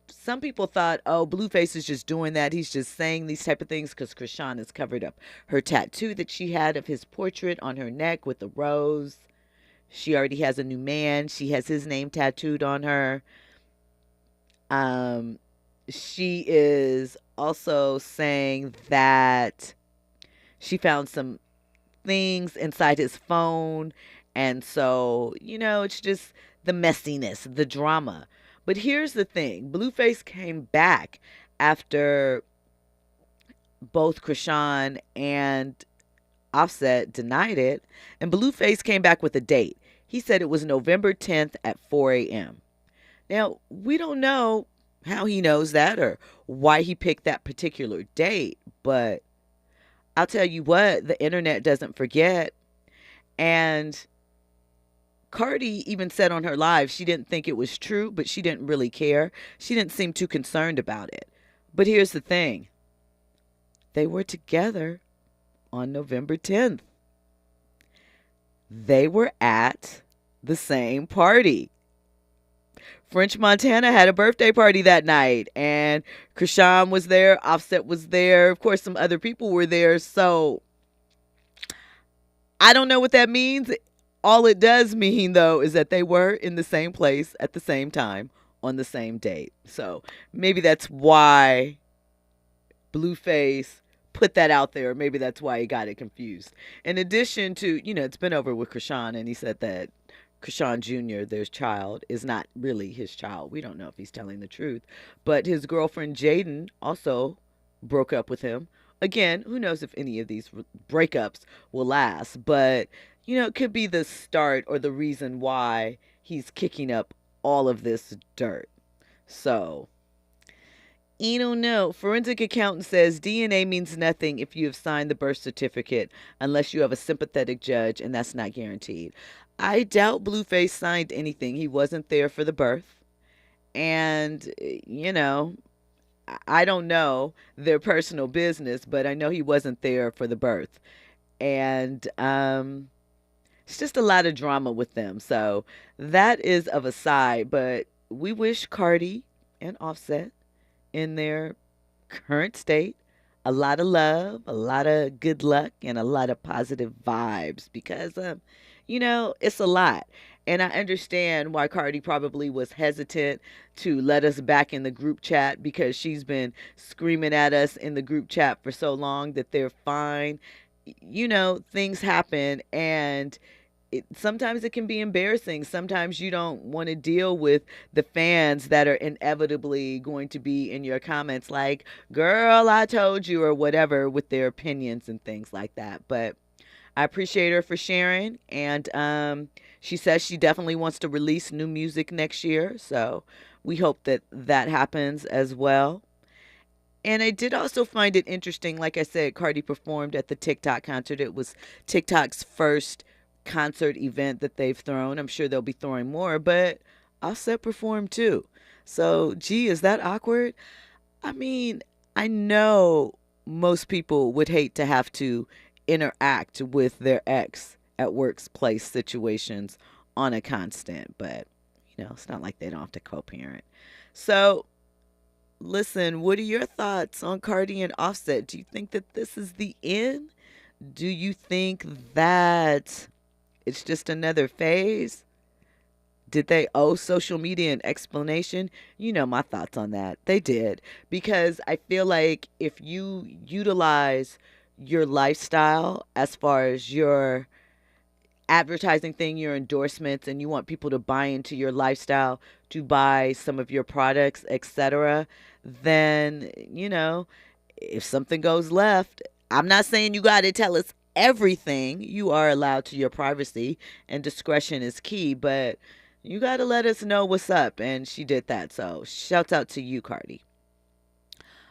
Some people thought, oh, Blueface is just doing that. He's just saying these type of things because Krishan has covered up her tattoo that she had of his portrait on her neck with the rose. She already has a new man. She has his name tattooed on her. She is also saying that she found some things inside his phone. And so, it's just the messiness, the drama. But here's the thing. Blueface came back after both Krishan and Offset denied it. And Blueface came back with a date. He said it was November 10th at 4 a.m. Now, we don't know how he knows that or why he picked that particular date. But I'll tell you what, the internet doesn't forget. And Cardi even said on her live she didn't think it was true, but she didn't really care. She didn't seem too concerned about it. But here's the thing. They were together on November 10th. They were at the same party. French Montana had a birthday party that night, and Krishan was there, Offset was there, of course some other people were there, so I don't know what that means. All it does mean, though, is that they were in the same place at the same time on the same date. So maybe that's why Blueface put that out there. Maybe that's why he got it confused. In addition to, it's been over with Krishan, and he said that Krishan Jr., their child, is not really his child. We don't know if he's telling the truth. But his girlfriend, Jaden, also broke up with him. Again, who knows if any of these breakups will last. But, it could be the start or the reason why he's kicking up all of this dirt. So, I don't know. Forensic accountant says DNA means nothing if you have signed the birth certificate unless you have a sympathetic judge, and that's not guaranteed. I doubt Blueface signed anything. He wasn't there for the birth. And, I don't know their personal business, but I know he wasn't there for the birth. And it's just a lot of drama with them. So that is of a side. But we wish Cardi and Offset in their current state a lot of love, a lot of good luck, and a lot of positive vibes because, it's a lot. And I understand why Cardi probably was hesitant to let us back in the group chat because she's been screaming at us in the group chat for so long that they're fine. Things happen, and sometimes it can be embarrassing. Sometimes you don't want to deal with the fans that are inevitably going to be in your comments like, girl, I told you, or whatever, with their opinions and things like that. But I appreciate her for sharing, and she says she definitely wants to release new music next year, so we hope that that happens as well. And I did also find it interesting, like I said, Cardi performed at the TikTok concert. It was TikTok's first concert event that they've thrown. I'm sure they'll be throwing more, but Offset performed too. So, gee, is that awkward? I mean, I know most people would hate to have to interact with their ex at workplace situations on a constant, but it's not like they don't have to co-parent. So listen, what are your thoughts on Cardi and Offset? Do you think that this is the end? Do you think that it's just another phase? Did they owe social media an explanation? My thoughts on that. They did, because I feel like if you utilize your lifestyle as far as your advertising thing, your endorsements, and you want people to buy into your lifestyle, to buy some of your products, etc., then, if something goes left, I'm not saying you got to tell us everything. You are allowed to your privacy, and discretion is key, but you got to let us know what's up, and she did that. So shouts out to you, Cardi.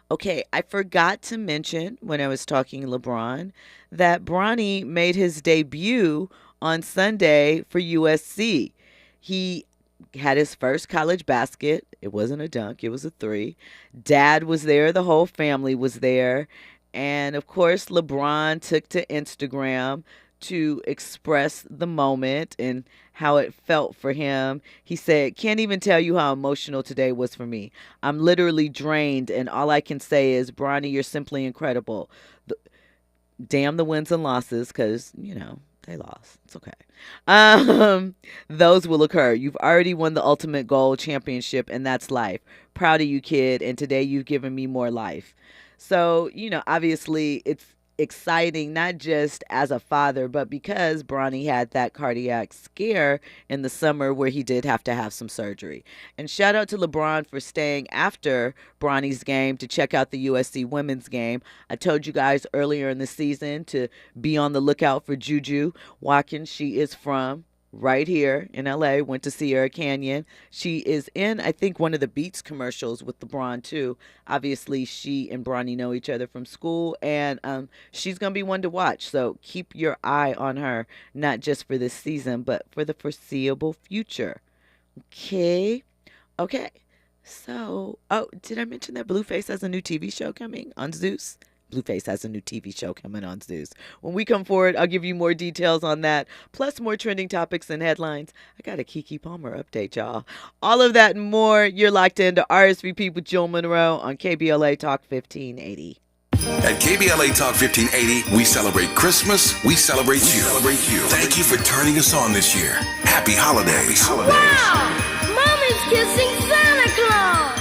Okay, I forgot to mention when I was talking LeBron that Bronny made his debut on Sunday for USC. He had his first college basket. It wasn't a dunk, it was a three. Dad was there, the whole family was there. And of course, LeBron took to Instagram to express the moment and how it felt for him. He said, "Can't even tell you how emotional today was for me. I'm literally drained, and all I can say is, Bronny, you're simply incredible. Damn the wins and losses, because, they lost. It's okay. Those will occur. You've already won the ultimate goal championship, and that's life. Proud of you, kid, and today you've given me more life." So, obviously it's exciting, not just as a father, but because Bronny had that cardiac scare in the summer where he did have to have some surgery. And shout out to LeBron for staying after Bronny's game to check out the USC women's game. I told you guys earlier in the season to be on the lookout for Juju Watkins. She is from right here in LA, went to Sierra Canyon. She is in, I think, one of the Beats commercials with LeBron too. Obviously, she and Bronny know each other from school, and she's going to be one to watch. So keep your eye on her, not just for this season, but for the foreseeable future. Okay. So, did I mention that Blueface has a new TV show coming on Zeus? Blueface has a new TV show coming on Zeus. When we come forward, I'll give you more details on that, plus more trending topics and headlines. I got a Keke Palmer update, y'all. All of that and more. You're locked into RSVP with Jill Munroe on KBLA Talk 1580. At KBLA Talk 1580, we celebrate Christmas. We celebrate you. Thank you for turning us on this year. Happy holidays. Wow! Mommy's kissing Santa Claus!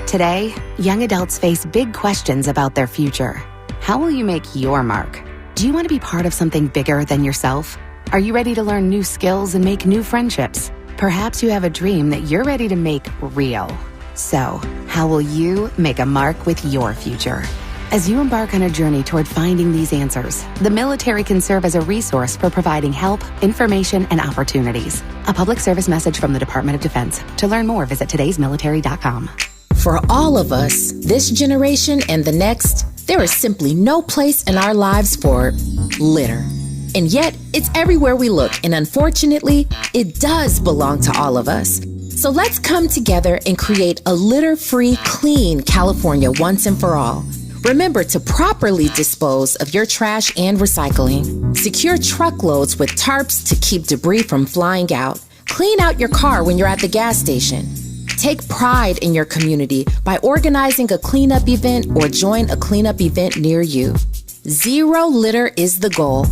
Today, young adults face big questions about their future. How will you make your mark? Do you want to be part of something bigger than yourself? Are you ready to learn new skills and make new friendships? Perhaps you have a dream that you're ready to make real. So, how will you make a mark with your future? As you embark on a journey toward finding these answers, the military can serve as a resource for providing help, information, and opportunities. A public service message from the Department of Defense. To learn more, visit todaysmilitary.com. For all of us, this generation and the next, there is simply no place in our lives for litter. And yet, it's everywhere we look, and unfortunately, it does belong to all of us. So let's come together and create a litter-free, clean California once and for all. Remember to properly dispose of your trash and recycling. Secure truckloads with tarps to keep debris from flying out. Clean out your car when you're at the gas station. Take pride in your community by organizing a cleanup event or join a cleanup event near you. Zero litter is the goal.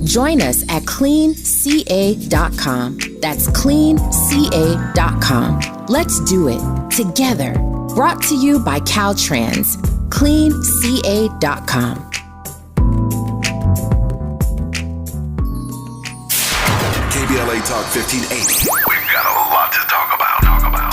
Join us at cleanca.com. That's cleanca.com. Let's do it together. Brought to you by Caltrans. cleanca.com. KBLA Talk 1580. We've got a lot to talk about.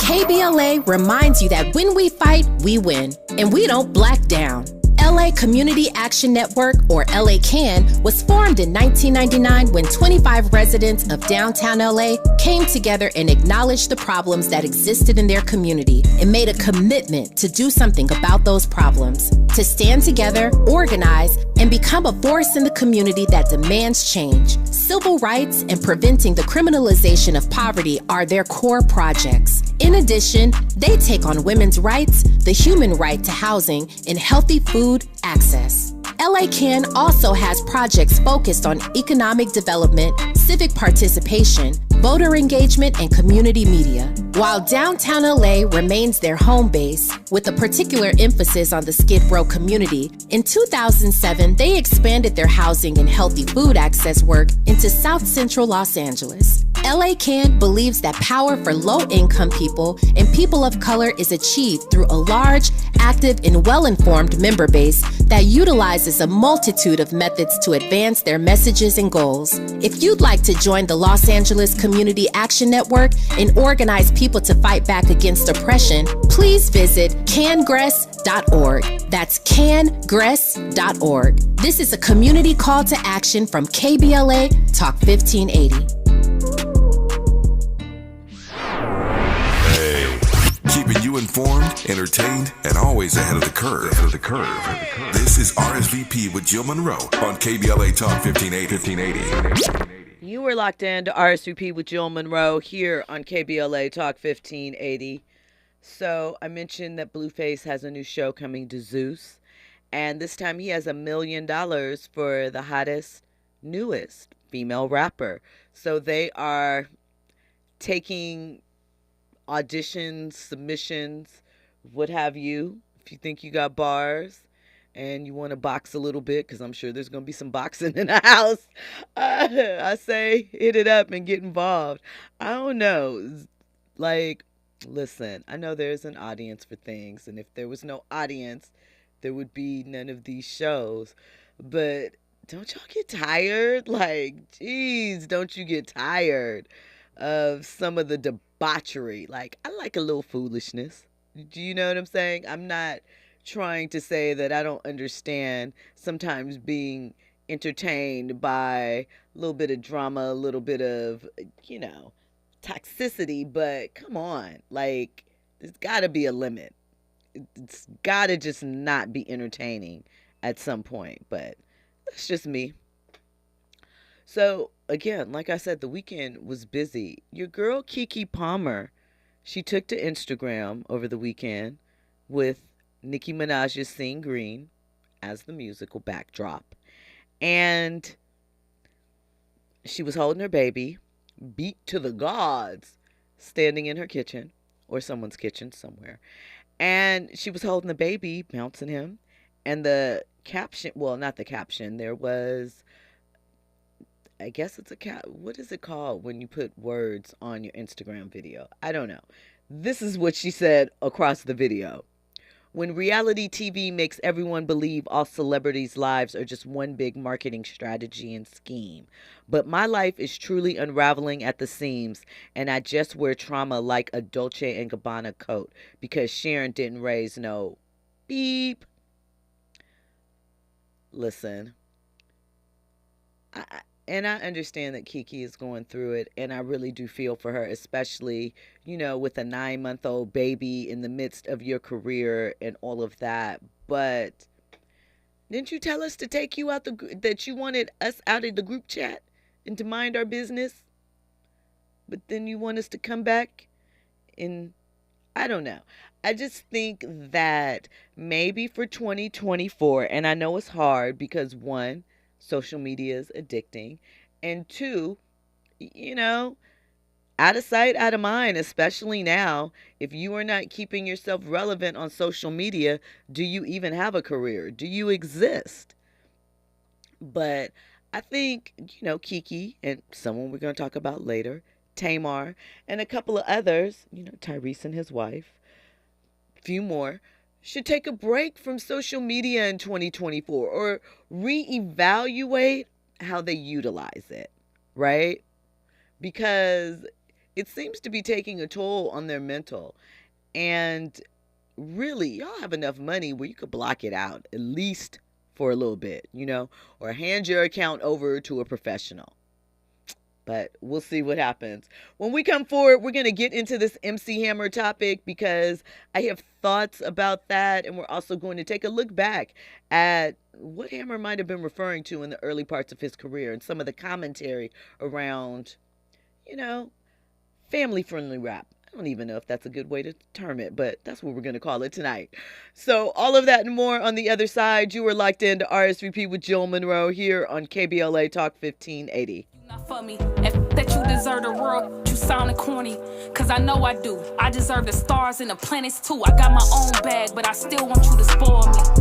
KBLA reminds you that when we fight, we win, and we don't black down. LA Community Action Network, or LA CAN, was formed in 1999 when 25 residents of downtown LA came together and acknowledged the problems that existed in their community and made a commitment to do something about those problems, to stand together, organize, and become a force in the community that demands change. Civil rights and preventing the criminalization of poverty are their core projects. In addition, they take on women's rights, the human right to housing, and healthy food access. LA CAN also has projects focused on economic development, civic participation, voter engagement, and community media. While downtown LA remains their home base, with a particular emphasis on the Skid Row community, in 2007, they expanded their housing and healthy food access work into South Central Los Angeles. LA CAN believes that power for low-income people and people of color is achieved through a large, active, and well-informed member base that utilizes a multitude of methods to advance their messages and goals. If you'd like to join the Los Angeles Community Action Network and organize people to fight back against oppression, please visit cangress.org. That's cangress.org. This is a community call to action from KBLA Talk 1580. Keeping you informed, entertained, and always ahead of the curve. This is RSVP with Jill Munroe on KBLA Talk 1580. You were locked in to RSVP with Jill Munroe here on KBLA Talk 1580. So I mentioned that Blueface has a new show coming to Zeus. And this time he has $1 million for the hottest, newest female rapper. So they are taking auditions, submissions, what have you. If you think you got bars and you want to box a little bit, because I'm sure there's going to be some boxing in the house, I say hit it up and get involved. I don't know. Like, listen, I know there's an audience for things, and if there was no audience, there would be none of these shows. But don't y'all get tired? Like, geez, don't you get tired of some of the debauchery? Like, I like a little foolishness. Do you know what I'm saying? I'm not trying to say that I don't understand sometimes being entertained by a little bit of drama, a little bit of, you know, toxicity, but come on, like, there's got to be a limit. It's got to just not be entertaining at some point, but that's just me. So, again, like I said, the weekend was busy. Your girl, Keke Palmer, she took to Instagram over the weekend with Nicki Minaj's Sing Green as the musical backdrop. And she was holding her baby, beat to the gods, standing in her kitchen or someone's kitchen somewhere. And she was holding the baby, bouncing him. And the caption, well, not the caption, there was, I guess it's what is it called when you put words on your Instagram video? I don't know. This is what she said across the video. When reality TV makes everyone believe all celebrities' lives are just one big marketing strategy and scheme. But my life is truly unraveling at the seams, and I just wear trauma like a Dolce & Gabbana coat because Sharon didn't raise no beep. Listen, I understand that Keke is going through it, and I really do feel for her, especially, you know, with a 9-month-old baby in the midst of your career and all of that. But didn't you tell us to take you out that you wanted us out of the group chat and to mind our business? But then you want us to come back and I don't know. I just think that maybe for 2024, and I know it's hard because one, social media is addicting. And two, you know, out of sight, out of mind, especially now, if you are not keeping yourself relevant on social media, do you even have a career? Do you exist? But I think, you know, Keke and someone we're going to talk about later, Tamar, and a couple of others, you know, Tyrese and his wife, a few more, should take a break from social media in 2024 or reevaluate how they utilize it, right? Because it seems to be taking a toll on their mental. And really, y'all have enough money where you could block it out, at least for a little bit, you know, or hand your account over to a professional. But we'll see what happens. When we come forward, we're going to get into this MC Hammer topic because I have thoughts about that. And we're also going to take a look back at what Hammer might have been referring to in the early parts of his career and some of the commentary around, you know, family-friendly rap. I don't even know if that's a good way to term it, but that's what we're going to call it tonight. So all of that and more on the other side. You are locked into RSVP with Jill Munroe here on KBLA Talk 1580. Not for me, and that you deserve the world, you sounding corny, cause I know I do. I deserve the stars and the planets too. I got my own bag, but I still want you to spoil me.